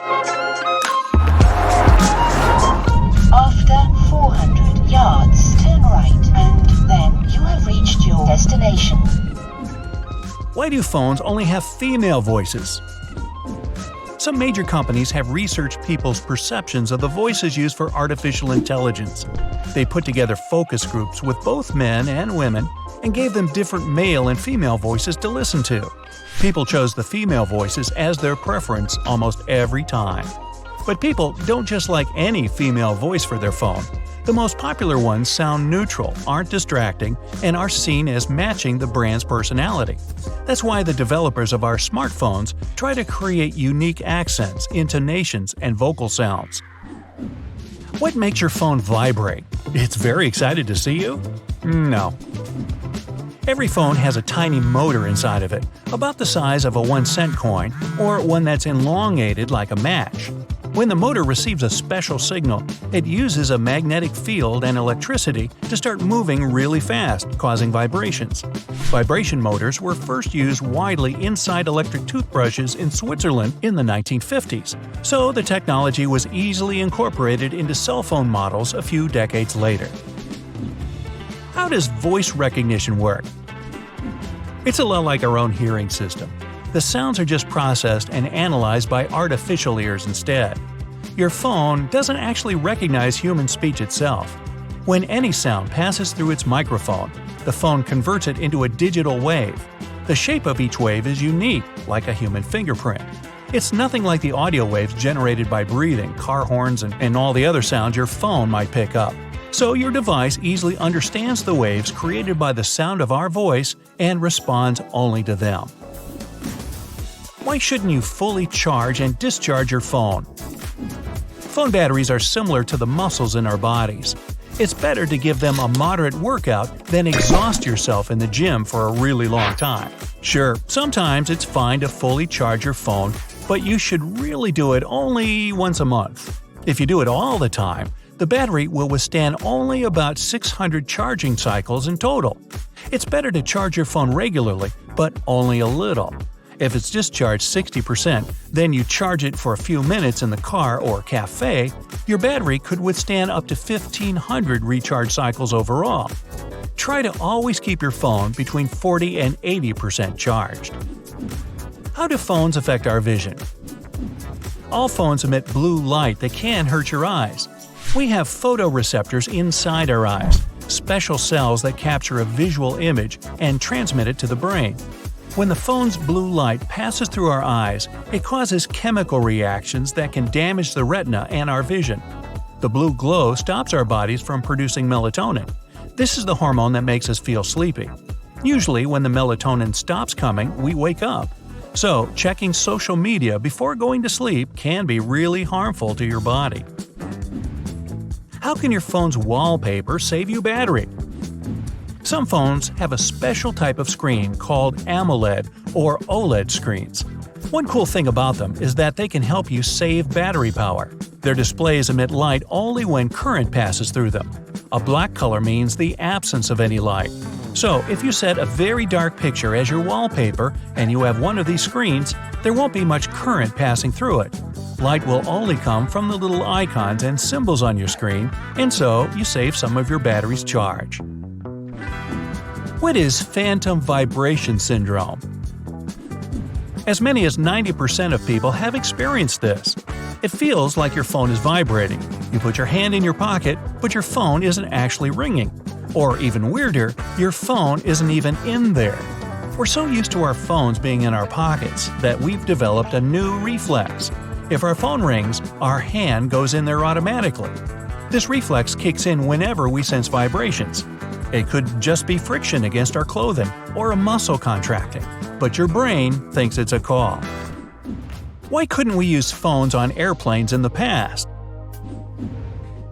After 400 yards, turn right, and then you have reached your destination. Why do phones only have female voices? Some major companies have researched people's perceptions of the voices used for artificial intelligence. They put together focus groups with both men and women and gave them different male and female voices to listen to. People chose the female voices as their preference almost every time. But people don't just like any female voice for their phone. The most popular ones sound neutral, aren't distracting, and are seen as matching the brand's personality. That's why the developers of our smartphones try to create unique accents, intonations, and vocal sounds. What makes your phone vibrate? It's very excited to see you? No. Every phone has a tiny motor inside of it, about the size of a 1-cent coin, or one that's elongated like a match. When the motor receives a special signal, it uses a magnetic field and electricity to start moving really fast, causing vibrations. Vibration motors were first used widely inside electric toothbrushes in Switzerland in the 1950s, so the technology was easily incorporated into cell phone models a few decades later. How does voice recognition work? It's a lot like our own hearing system. The sounds are just processed and analyzed by artificial ears instead. Your phone doesn't actually recognize human speech itself. When any sound passes through its microphone, the phone converts it into a digital wave. The shape of each wave is unique, like a human fingerprint. It's nothing like the audio waves generated by breathing, car horns, and all the other sounds your phone might pick up. So your device easily understands the waves created by the sound of our voice and responds only to them. Why shouldn't you fully charge and discharge your phone? Phone batteries are similar to the muscles in our bodies. It's better to give them a moderate workout than exhaust yourself in the gym for a really long time. Sure, sometimes it's fine to fully charge your phone, but you should really do it only once a month. If you do it all the time, the battery will withstand only about 600 charging cycles in total. It's better to charge your phone regularly, but only a little. If it's discharged 60%, then you charge it for a few minutes in the car or cafe, your battery could withstand up to 1,500 recharge cycles overall. Try to always keep your phone between 40 and 80% charged. How do phones affect our vision? All phones emit blue light that can hurt your eyes. We have photoreceptors inside our eyes, special cells that capture a visual image and transmit it to the brain. When the phone's blue light passes through our eyes, it causes chemical reactions that can damage the retina and our vision. The blue glow stops our bodies from producing melatonin. This is the hormone that makes us feel sleepy. Usually, when the melatonin stops coming, we wake up. So, checking social media before going to sleep can be really harmful to your body. How can your phone's wallpaper save you battery? Some phones have a special type of screen called AMOLED or OLED screens. One cool thing about them is that they can help you save battery power. Their displays emit light only when current passes through them. A black color means the absence of any light. So, if you set a very dark picture as your wallpaper and you have one of these screens, there won't be much current passing through it. Light will only come from the little icons and symbols on your screen, and so you save some of your battery's charge. What is phantom vibration syndrome? As many as 90% of people have experienced this. It feels like your phone is vibrating. You put your hand in your pocket, but your phone isn't actually ringing. Or even weirder, your phone isn't even in there. We're so used to our phones being in our pockets that we've developed a new reflex. If our phone rings, our hand goes in there automatically. This reflex kicks in whenever we sense vibrations. It could just be friction against our clothing or a muscle contracting, but your brain thinks it's a call. Why couldn't we use phones on airplanes in the past?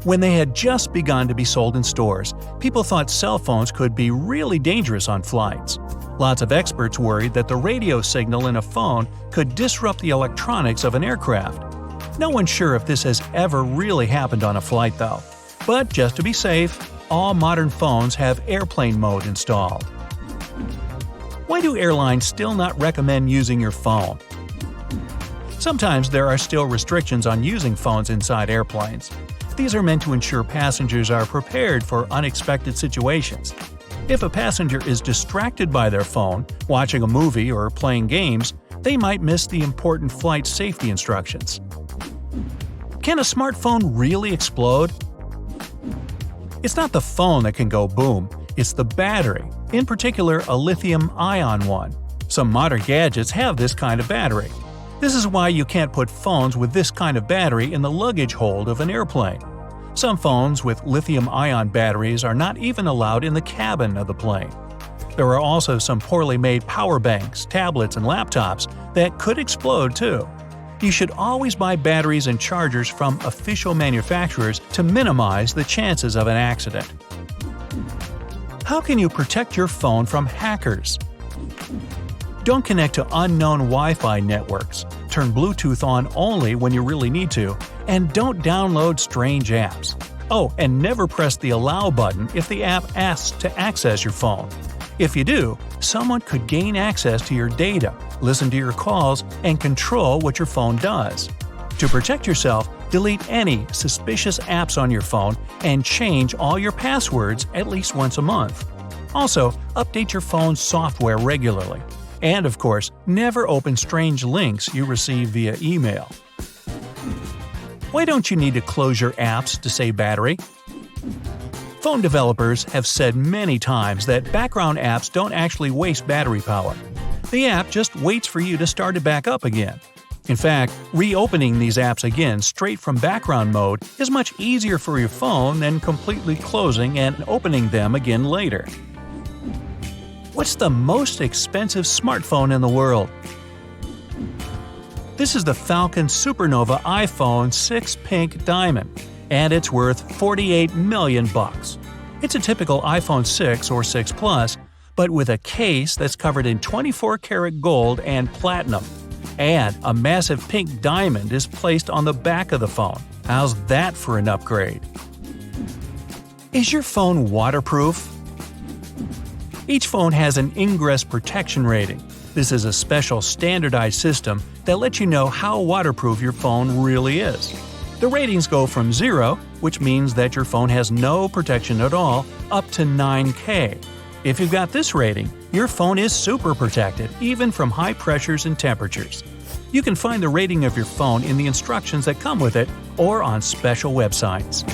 When they had just begun to be sold in stores, people thought cell phones could be really dangerous on flights. Lots of experts worried that the radio signal in a phone could disrupt the electronics of an aircraft. No one's sure if this has ever really happened on a flight though. But just to be safe, all modern phones have airplane mode installed. Why do airlines still not recommend using your phone? Sometimes there are still restrictions on using phones inside airplanes. These are meant to ensure passengers are prepared for unexpected situations. If a passenger is distracted by their phone, watching a movie or playing games, they might miss the important flight safety instructions. Can a smartphone really explode? It's not the phone that can go boom, it's the battery, in particular a lithium-ion one. Some modern gadgets have this kind of battery. This is why you can't put phones with this kind of battery in the luggage hold of an airplane. Some phones with lithium-ion batteries are not even allowed in the cabin of the plane. There are also some poorly made power banks, tablets, and laptops that could explode too. You should always buy batteries and chargers from official manufacturers to minimize the chances of an accident. How can you protect your phone from hackers? Don't connect to unknown Wi-Fi networks, turn Bluetooth on only when you really need to, and don't download strange apps. Oh, and never press the Allow button if the app asks to access your phone. If you do, someone could gain access to your data, listen to your calls, and control what your phone does. To protect yourself, delete any suspicious apps on your phone and change all your passwords at least once a month. Also, update your phone's software regularly. And of course, never open strange links you receive via email. Why don't you need to close your apps to save battery? Phone developers have said many times that background apps don't actually waste battery power. The app just waits for you to start it back up again. In fact, reopening these apps again straight from background mode is much easier for your phone than completely closing and opening them again later. What's the most expensive smartphone in the world? This is the Falcon Supernova iPhone 6 Pink Diamond, and it's worth $48 million. It's a typical iPhone 6 or 6 Plus, but with a case that's covered in 24-karat gold and platinum. And a massive pink diamond is placed on the back of the phone. How's that for an upgrade? Is your phone waterproof? Each phone has an ingress protection rating. This is a special standardized system that lets you know how waterproof your phone really is. The ratings go from 0, which means that your phone has no protection at all, up to 9K. If you've got this rating, your phone is super protected, even from high pressures and temperatures. You can find the rating of your phone in the instructions that come with it or on special websites.